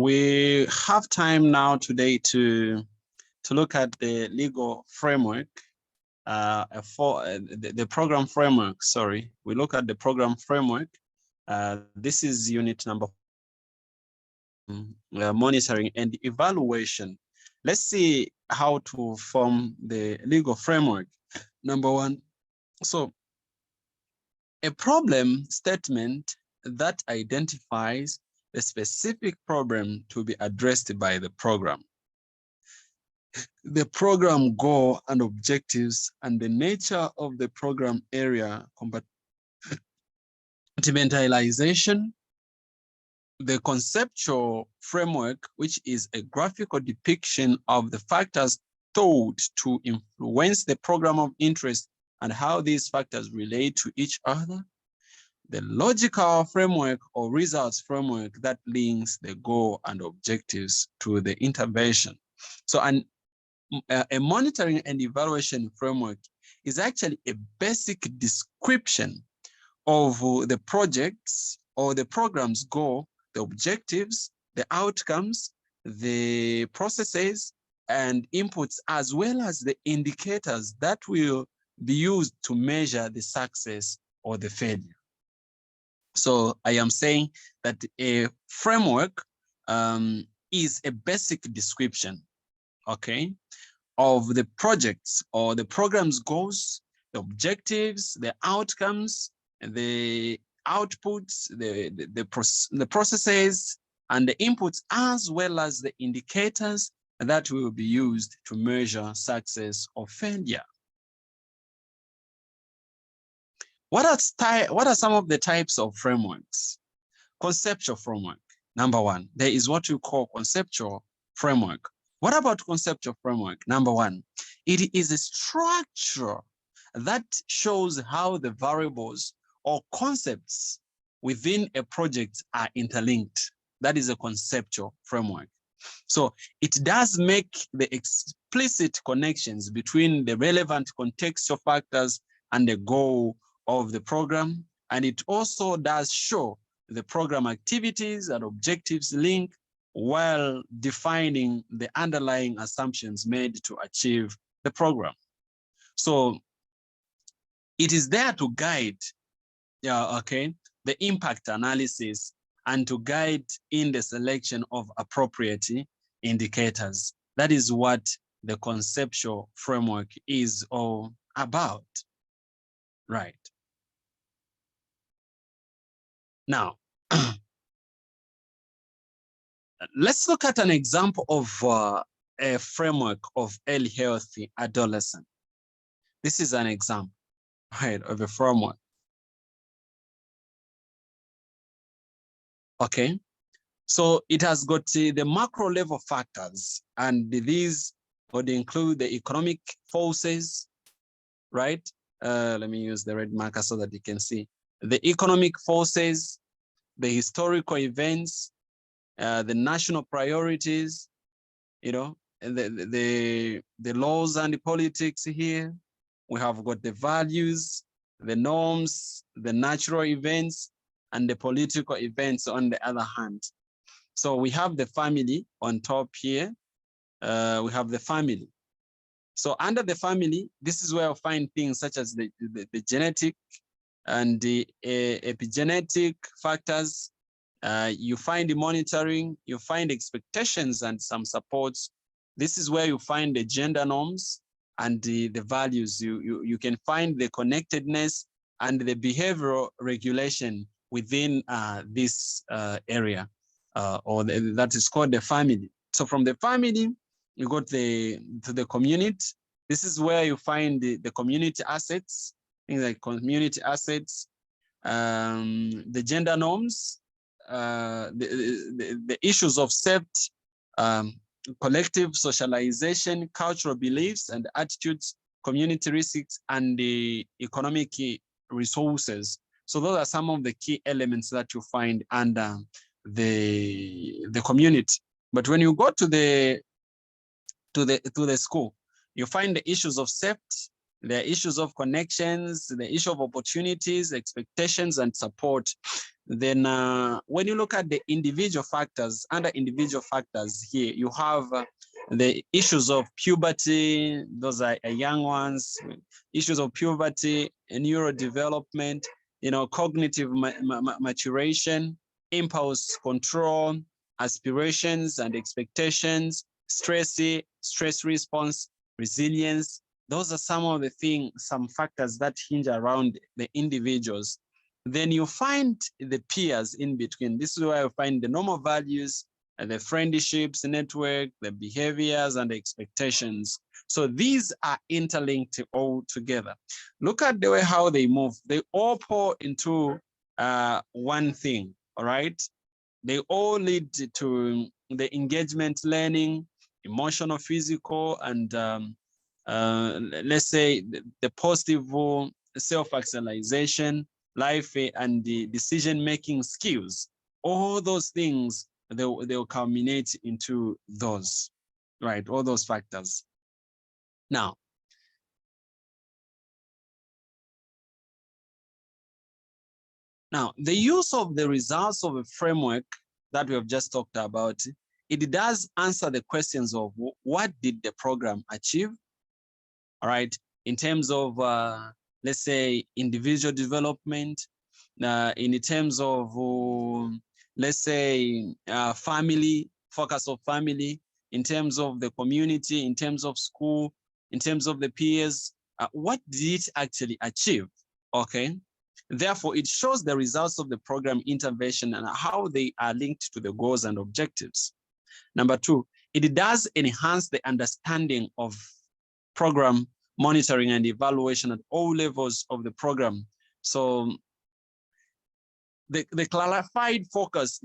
We have time now today to look at the legal framework, the program framework. Sorry, we look at the program framework. This is unit number monitoring and evaluation. Let's see how to form the legal framework. Number one, so a problem statement that identifies the specific problem to be addressed by the program, the program goal and objectives, and the nature of the program area compartmentalization, the conceptual framework, which is a graphical depiction of the factors thought to influence the program of interest and how these factors relate to each other, the logical framework or results framework that links the goal and objectives to the intervention. So a monitoring and evaluation framework is actually a basic description of the projects or the program's goal, the objectives, the outcomes, the processes and inputs, as well as the indicators that will be used to measure the success or the failure. So I am saying that a framework is a basic description, okay, of the projects or the program's goals, the objectives, the outcomes, the outputs, the processes, and the inputs, as well as the indicators that will be used to measure success or failure. What are some of the types of frameworks? Conceptual framework. Number one, there is what we call conceptual framework. What about conceptual framework? Number one, it is a structure that shows how the variables or concepts within a project are interlinked. That is a conceptual framework. So it does make the explicit connections between the relevant contextual factors and the goal of the program. And it also does show the program activities and objectives link while defining the underlying assumptions made to achieve the program. So it is there to guide, the impact analysis and to guide in the selection of appropriate indicators. That is what the conceptual framework is all about, right? Now, let's look at an example of a framework of early healthy adolescent. This is an example, right, of a framework. Okay, so it has got the macro level factors, and these would include the economic forces, right? Let me use the red marker so that you can see the economic forces, the historical events, the national priorities, and the laws and the politics here. We have got the values, the norms, the natural events, and the political events on the other hand. So we have the family on top here. We have the family. So under the family, this is where you'll find things such as the genetic and the epigenetic factors. You find the monitoring, you find expectations and some supports. This is where you find the gender norms and the values. You can find the connectedness and the behavioral regulation within this area, that is called the family. So from the family, you go to the community. This is where you find the community assets, things like community assets, the gender norms, the issues of safety, collective socialization, cultural beliefs and attitudes, community risks, and the economic resources. So those are some of the key elements that you find under the community. But when you go to the school, you find the issues of safety, the issues of connections, the issue of opportunities, expectations, and support. Then when you look at the individual factors, under individual factors here, you have the issues of puberty. Those are young ones. Issues of puberty, neurodevelopment, cognitive maturation, impulse control, aspirations and expectations, stress response, resilience. Those are some of the things, some factors that hinge around the individuals. Then you find the peers in between. This is where you find the normal values, the friendships, network, the behaviors, and the expectations. So these are interlinked all together. Look at the way how they move. They all pour into one thing, all right? They all lead to the engagement learning, emotional, physical, and let's say the positive self-actualization, life and the decision-making skills. All those things, they'll culminate into those, right? All those factors. Now, the use of the results of a framework that we have just talked about, it does answer the questions of what did the program achieve, all right, in terms of, let's say, individual development, in terms of, let's say, family, focus of family, in terms of the community, in terms of school, in terms of the peers, what did it actually achieve, okay? Therefore, it shows the results of the program intervention and how they are linked to the goals and objectives. Number two, it does enhance the understanding of program monitoring and evaluation at all levels of the program. So the clarified focus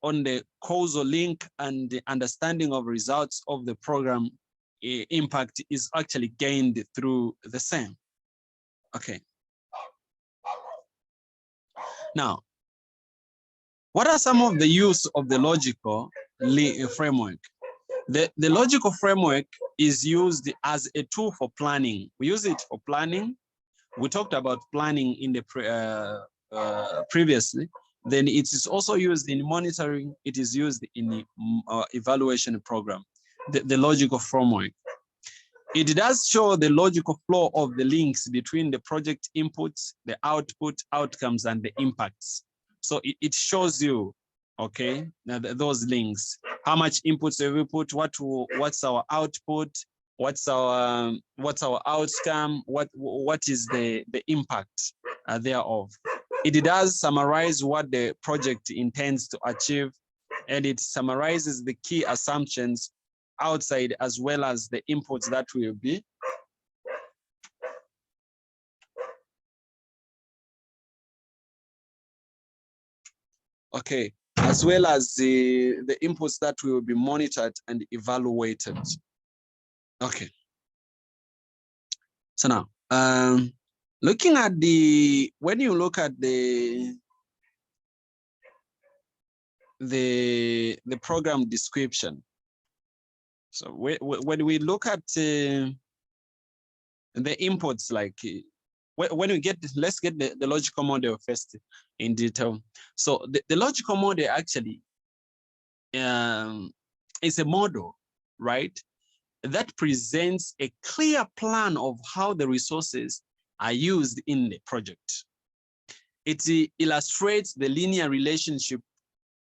on the causal link and the understanding of results of the program impact is actually gained through the same. Okay. Now, what are some of the use of the logical framework? The logical framework is used as a tool for planning. We use it for planning. We talked about planning in the previously. Then it is also used in monitoring. It is used in the evaluation program, the logical framework. It does show the logical flow of the links between the project inputs, the output, outcomes, and the impacts. So it shows you, okay, those links. How much inputs have we put? What's our output? What's our outcome? What is the impact thereof? It does summarize what the project intends to achieve, and it summarizes the key assumptions outside as well as the inputs that will be okay, as well as the inputs that will be monitored and evaluated. Okay. So now, looking at when you look at the program description. So when we look at the inputs, like when we let's get the logical model first in detail. So the logical model actually is a model, right, that presents a clear plan of how the resources are used in the project. It illustrates the linear relationship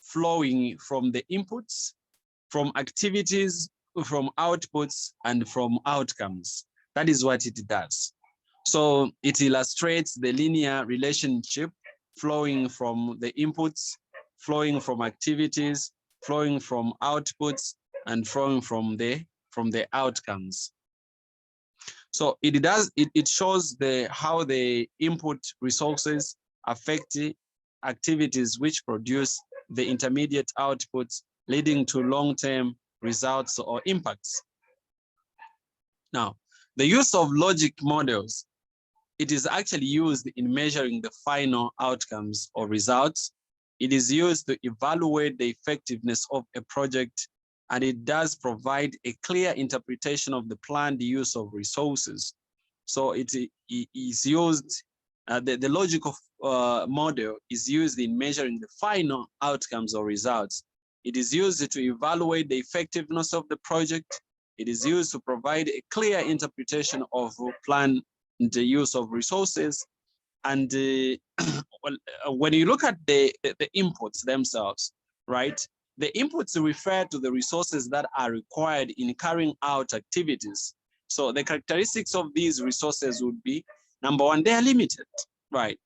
flowing from the inputs, from activities, from outputs, and from outcomes. That is what it does. So it illustrates the linear relationship flowing from the inputs, flowing from activities, flowing from outputs, and flowing from the outcomes. So it shows how the input resources affect the activities which produce the intermediate outputs, leading to long-term results or impacts. Now, the use of logic models, it is actually used in measuring the final outcomes or results. It is used to evaluate the effectiveness of a project, and it does provide a clear interpretation of the planned use of resources. So it is used the logical model is used in measuring the final outcomes or results. It is used to evaluate the effectiveness of the project. It is used to provide a clear interpretation of plan and the use of resources. And when you look at the inputs themselves, right? The inputs refer to the resources that are required in carrying out activities. So the characteristics of these resources would be, number one, they are limited, right?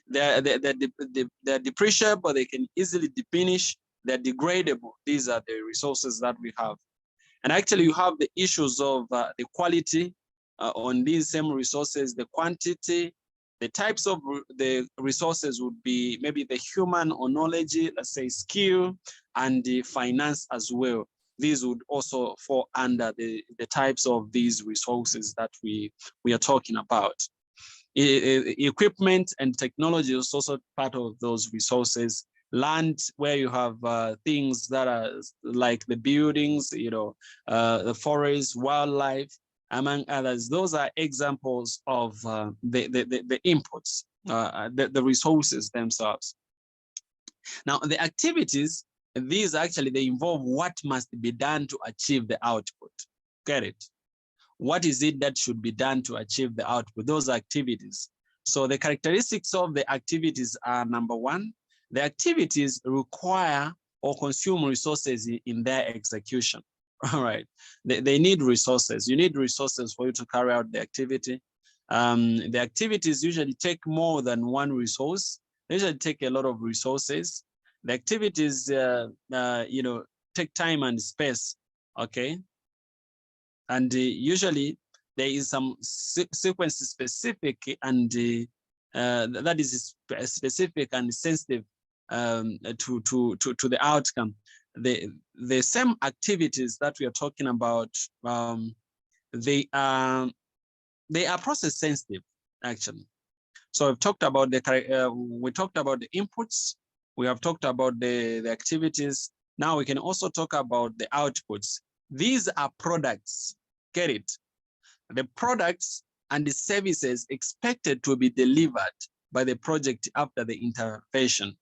They're depreciable, they can easily diminish, they're degradable. These are the resources that we have. And actually you have the issues of the quality on these same resources, the quantity, the types of the resources would be maybe the human or knowledge, let's say skill, and the finance as well. These would also fall under the types of these resources that we are talking about. Equipment and technology is also part of those resources. Land, where you have things that are like the buildings, the forests, wildlife, among others. Those are examples of the inputs, the resources themselves. Now, the activities, these actually, they involve what must be done to achieve the output. Get it? What is it that should be done to achieve the output? Those activities. So the characteristics of the activities are, number one, the activities require or consume resources in their execution. All right, they need resources. You need resources for you to carry out the activity. The activities usually take more than one resource. They usually take a lot of resources. The activities, take time and space. Okay, and usually there is some sequence specific and that is specific and sensitive to the outcome. The same activities that we are talking about, they are process sensitive actually. So we've talked about we talked about the inputs. We have talked about the activities. Now we can also talk about the outputs. These are products. Get it? The products and the services expected to be delivered by the project after the intervention.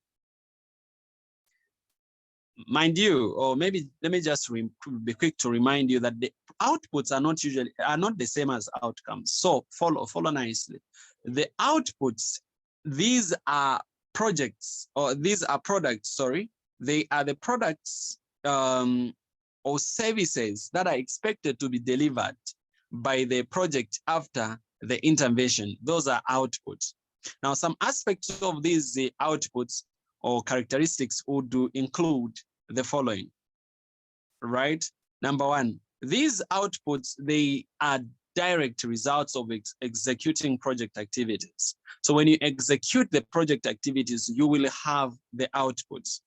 Mind you, or maybe let me just be quick to remind you that the outputs are not the same as outcomes. So follow nicely. The outputs, these are projects, or these are products, sorry. They are the products or services that are expected to be delivered by the project after the intervention. Those are outputs. Now, some aspects of these outputs or characteristics would include the following, right? Number one, these outputs, they are direct results of executing project activities. So when you execute the project activities, you will have the outputs.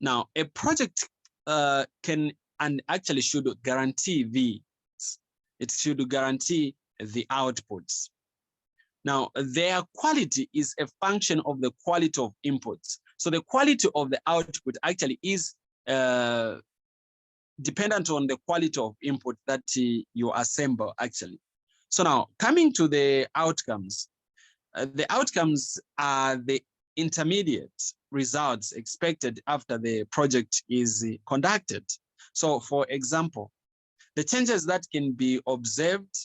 Now, a project can and actually should guarantee these. It should guarantee the outputs. Now, their quality is a function of the quality of inputs. So the quality of the output actually is dependent on the quality of input that you assemble actually. So now coming to the outcomes are the intermediate results expected after the project is conducted. So for example, the changes that can be observed,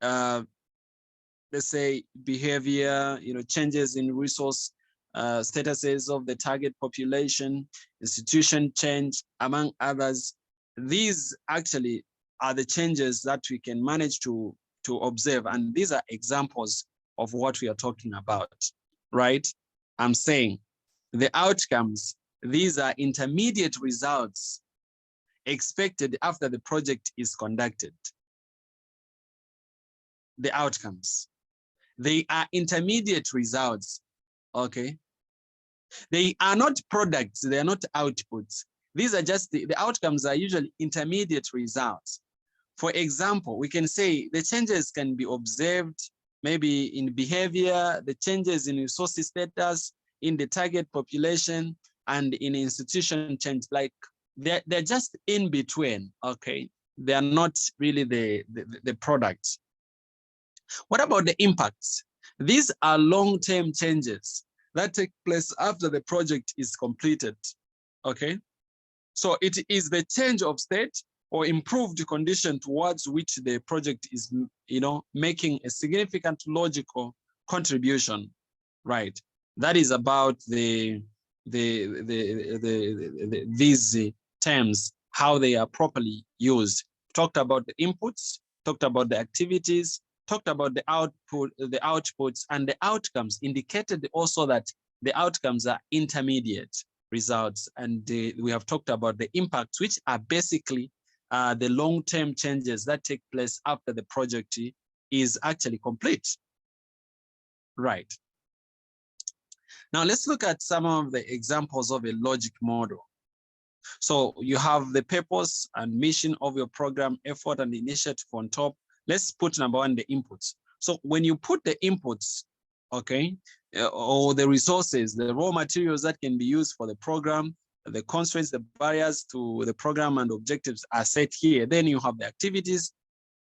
let's say behavior, changes in resource statuses of the target population, institution change, among others. These actually are the changes that we can manage to observe. And these are examples of what we are talking about, right? I'm saying the outcomes, these are intermediate results expected after the project is conducted. The outcomes, they are intermediate results, okay? They are not products, they are not outputs. These are just the outcomes are usually intermediate results. For example, we can say the changes can be observed maybe in behavior, the changes in resource status, in the target population, and in institution change. Like they're just in between, okay? They are not really the products. What about the impacts? These are long-term changes that take place after the project is completed, okay? So it is the change of state or improved condition towards which the project is, making a significant logical contribution, right? That is about these terms, how they are properly used. Talked about the inputs, talked about the activities, talked about the outputs and the outcomes, indicated also that the outcomes are intermediate results. And we have talked about the impacts, which are basically the long-term changes that take place after the project is actually complete. Right. Now let's look at some of the examples of a logic model. So you have the purpose and mission of your program, effort and initiative on top. Let's put number one, the inputs. So when you put the inputs, okay, or the resources, the raw materials that can be used for the program, the constraints, the barriers to the program and objectives are set here. Then you have the activities,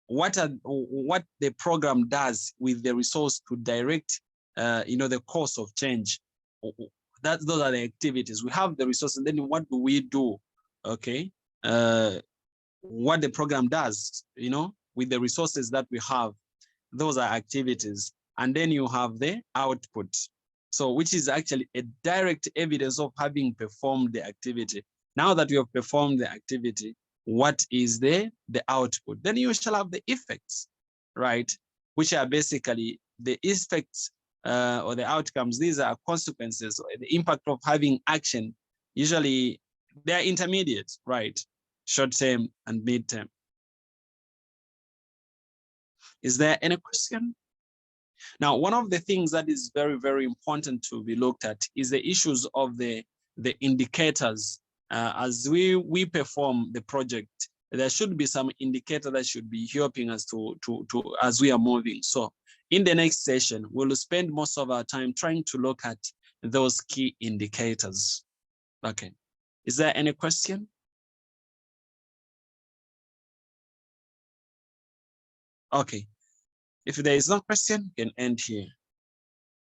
what the program does with the resource to direct, the course of change. Those are the activities. We have the resource, and then what do we do? Okay, what the program does, with the resources that we have. Those are activities. And then you have the output, so which is actually a direct evidence of having performed the activity. Now that you have performed the activity, what is the output? Then you shall have the effects, right? Which are basically the effects or the outcomes. These are consequences, the impact of having action. Usually they're intermediate, right? Short term and mid term. Is there any question? Now, one of the things that is very, very important to be looked at is the issues of the indicators. As we perform the project, there should be some indicator that should be helping us to as we are moving. So in the next session, we'll spend most of our time trying to look at those key indicators. Okay. Is there any question? Okay. If there is no question, you can end here.